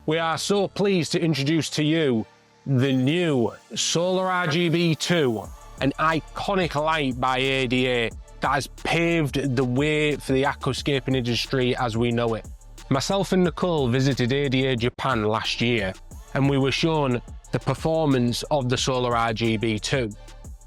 We are so pleased to introduce to you the new Solar RGB 2, an iconic light by ADA that has paved the way for the aquascaping industry as we know it. Myself and Nicole visited ADA Japan last year, and we were shown the performance of the Solar RGB 2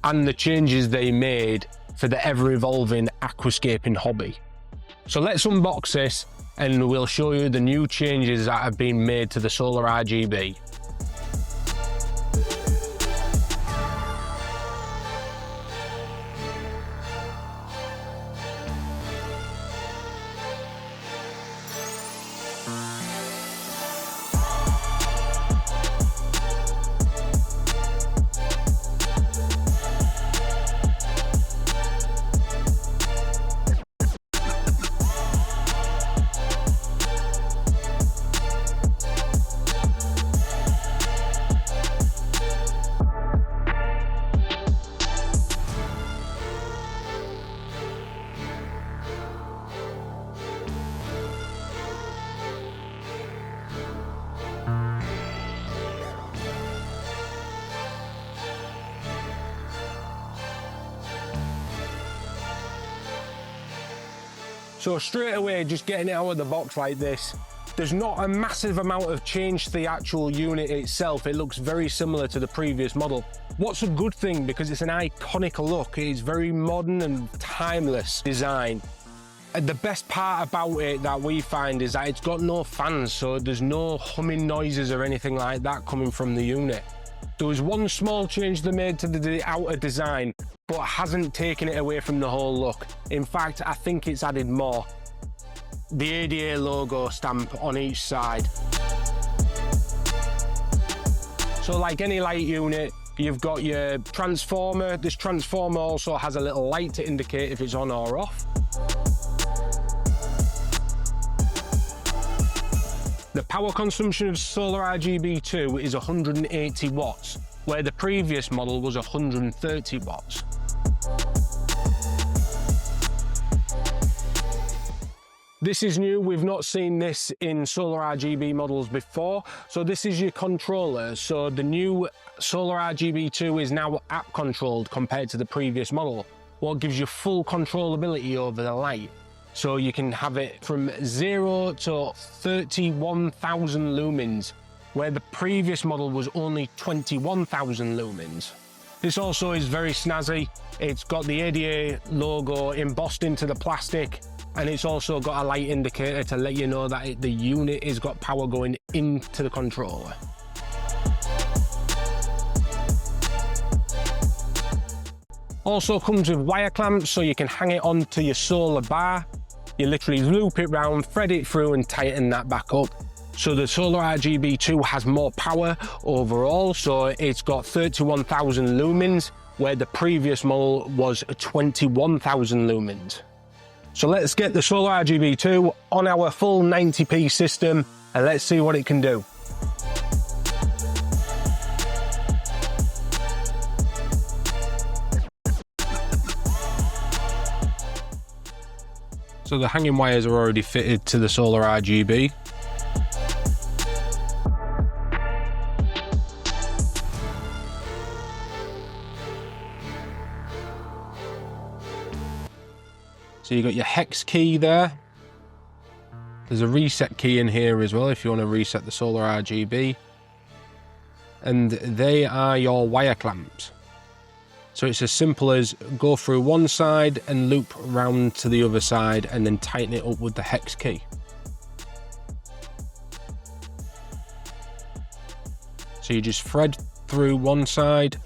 and the changes they made for the ever-evolving aquascaping hobby. So let's unbox this and we'll show you the new changes that have been made to the Solar RGB. So straight away, just getting it out of the box like this, there's not a massive amount of change to the actual unit itself. It looks very similar to the previous model. What's a good thing, because it's an iconic look, it's very modern and timeless design. And the best part about it that we find is that it's got no fans, so there's no humming noises or anything like that coming from the unit. There was one small change they made to the outer design, but hasn't taken it away from the whole look. In fact, I think it's added more. The ADA logo stamp on each side. So like any light unit, you've got your transformer. This transformer also has a little light to indicate if it's on or off. The power consumption of Solar RGB 2 is 180 watts, where the previous model was 130 watts. This is new, we've not seen this in Solar RGB models before. So this is your controller. So the new Solar RGB 2 is now app controlled compared to the previous model, what gives you full controllability over the light. So you can have it from 0 to 31,000 lumens, where the previous model was only 21,000 lumens. This also is very snazzy. It's got the ADA logo embossed into the plastic, and it's also got a light indicator to let you know that the unit has got power going into the controller. Also comes with wire clamps, so you can hang it onto your solar bar. You literally loop it round, thread it through and tighten that back up. So the Solar RGB 2 has more power overall, so it's got 31,000 lumens, where the previous model was 21,000 lumens. So let's get the Solar RGB 2 on our full 90p system and let's see what it can do. So the hanging wires are already fitted to the Solar RGB. So you've got your hex key there. There's a reset key in here as well if you want to reset the Solar RGB. And they are your wire clamps. So it's as simple as go through one side and loop round to the other side and then tighten it up with the hex key. So you just thread through one side.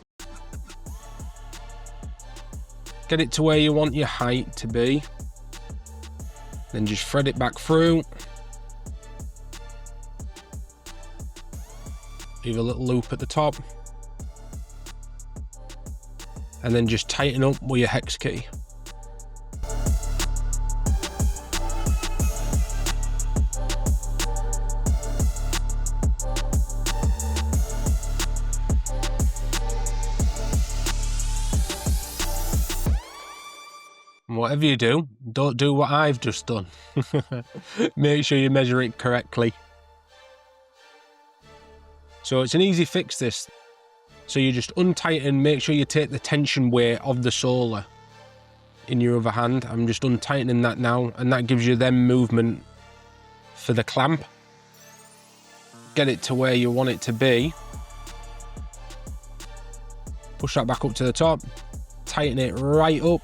Get it to where you want your height to be. Then just thread it back through. Leave a little loop at the top. And then just tighten up with your hex key. And whatever you do, don't do what I've just done. Make sure you measure it correctly. So it's an easy fix, this. So you just untighten, make sure you take the tension weight of the solar in your other hand. I'm just untightening that now, and that gives you then movement for the clamp. Get it to where you want it to be. Push that back up to the top, tighten it right up.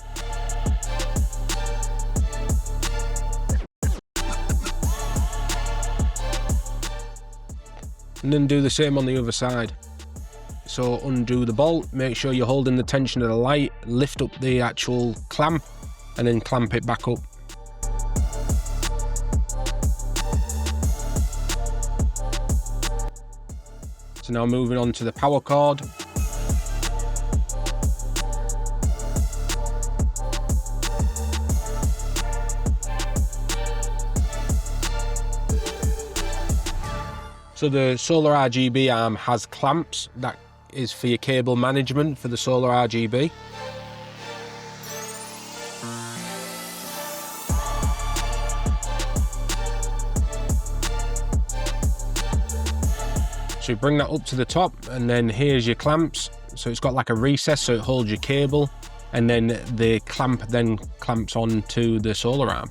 And then do the same on the other side. So undo the bolt, make sure you're holding the tension of the light, lift up the actual clamp, and then clamp it back up. So now moving on to the power cord. So the solar RGB arm has clamps. That is for your cable management for the solar RGB. So you bring that up to the top, and then here's your clamps. So it's got like a recess so it holds your cable, and then the clamp then clamps on to the solar arm.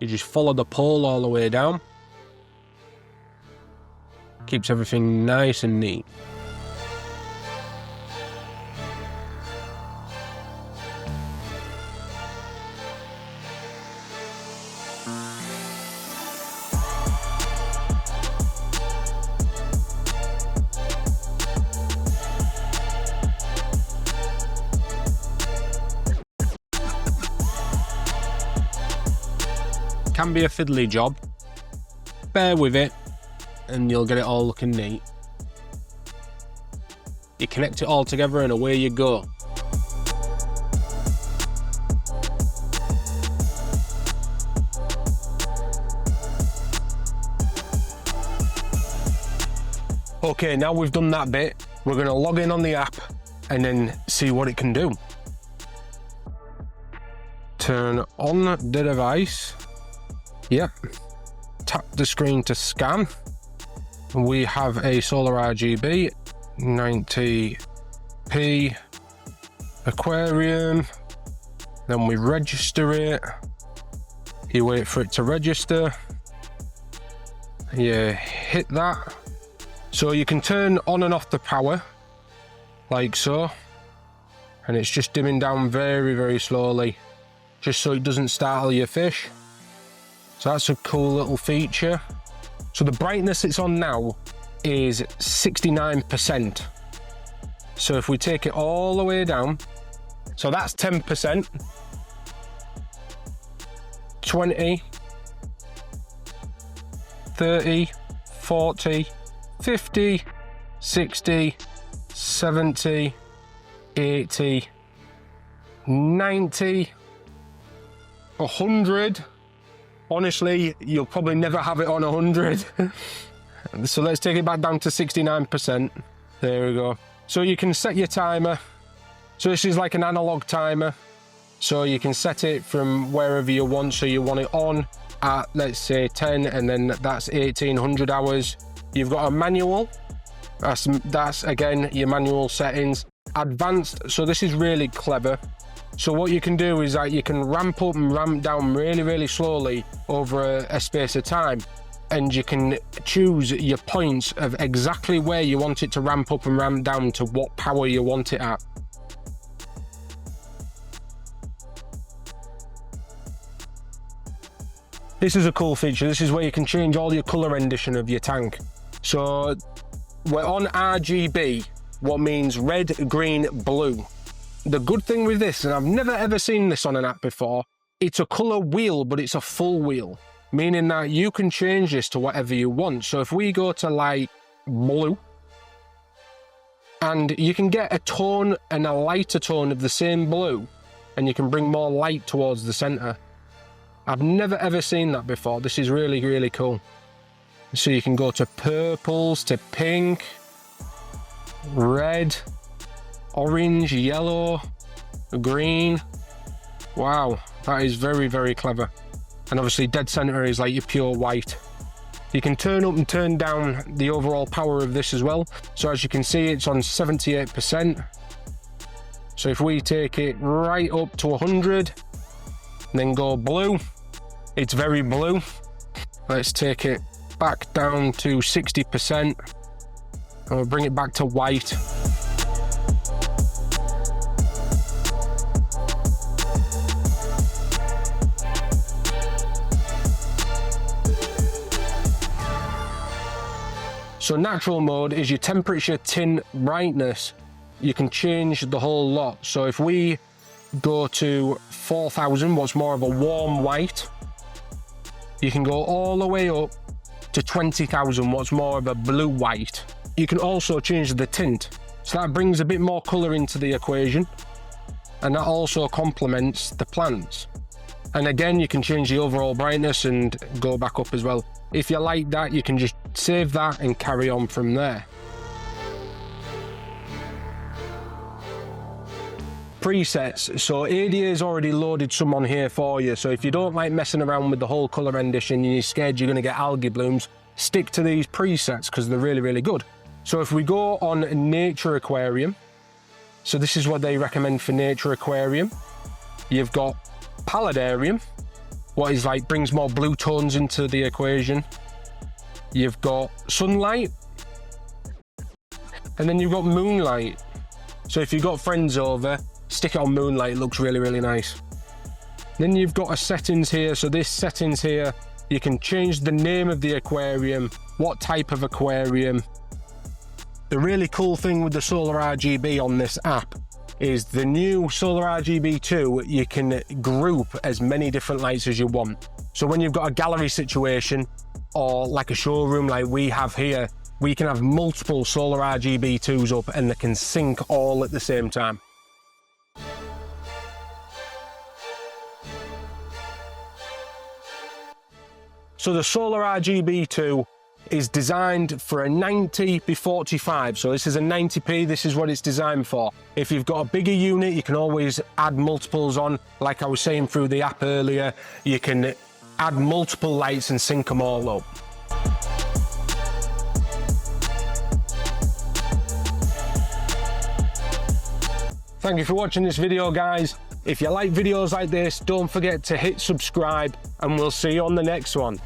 You just follow the pole all the way down. Keeps everything nice and neat. Can be a fiddly job. Bear with it and you'll get it all looking neat. You connect it all together and away you go. Okay, now we've done that bit, we're going to log in on the app and then see what it can do. Turn on the device. Yep. Tap the screen to scan. We have a solar RGB 90p Aquarium. Then we register it. You wait for it to register. You hit that. So you can turn on and off the power, like so. And it's just dimming down very, very slowly, just so it doesn't startle your fish. So that's a cool little feature. So the brightness it's on now is 69%. So if we take it all the way down, so that's 10%, 20, 30, 40, 50, 60, 70, 80, 90, 100. Honestly, you'll probably never have it on 100. So let's take it back down to 69%. There we go. So you can set your timer. So this is like an analog timer. So you can set it from wherever you want. So you want it on at, let's say, 10, and then that's 1800 hours. You've got a manual. That's again, your manual settings. Advanced, so this is really clever. So what you can do is that you can ramp up and ramp down really, really slowly over a space of time. And you can choose your points of exactly where you want it to ramp up and ramp down to what power you want it at. This is a cool feature. This is where you can change all your color rendition of your tank. So we're on RGB, what means red, green, blue. The good thing with this, and I've never ever seen this on an app before, it's a color wheel, but it's a full wheel, meaning that you can change this to whatever you want. So if we go to like blue, and you can get a tone and a lighter tone of the same blue, and you can bring more light towards the center. I've never ever seen that before. This is really, really cool. So you can go to purples, to pink, red, orange, yellow. green. Wow, that is very, very clever. And obviously dead center is like your pure white. You can turn up and turn down the overall power of this as well. So as you can see, it's on 78%. So if we take it right up to 100, then go blue, it's very blue. Let's take it back down to 60%, and we'll bring it back to white. So natural mode is your temperature, tint, brightness. You can change the whole lot. So if we go to 4000, what's more of a warm white, you can go all the way up to 20,000, what's more of a blue white. You can also change the tint. So that brings a bit more color into the equation, and that also complements the plants. And again, you can change the overall brightness and go back up as well. If you like that, you can just save that and carry on from there. Presets. So ADA has already loaded some on here for you. So if you don't like messing around with the whole color rendition and you're scared you're going to get algae blooms, stick to these presets because they're really, really good. So if we go on Nature Aquarium, so this is what they recommend for Nature Aquarium. You've got Palladarium, what is like brings more blue tones into the equation. You've got Sunlight, and then you've got Moonlight. So if you've got friends over, stick it on Moonlight, it looks really, really nice. Then you've got a settings here. So this settings here, you can change the name of the aquarium, what type of aquarium. The really cool thing with the Solar RGB on this app is the new Solar RGB 2, you can group as many different lights as you want. So when you've got a gallery situation or like a showroom like we have here, we can have multiple Solar RGB 2s up and they can sync all at the same time. So the Solar RGB 2 is designed for a 90x45. So this is a 90p, this is what it's designed for. If you've got a bigger unit, you can always add multiples on. Like I was saying through the app earlier, you can add multiple lights and sync them all up. Thank you for watching this video, guys. If you like videos like this, don't forget to hit subscribe and we'll see you on the next one.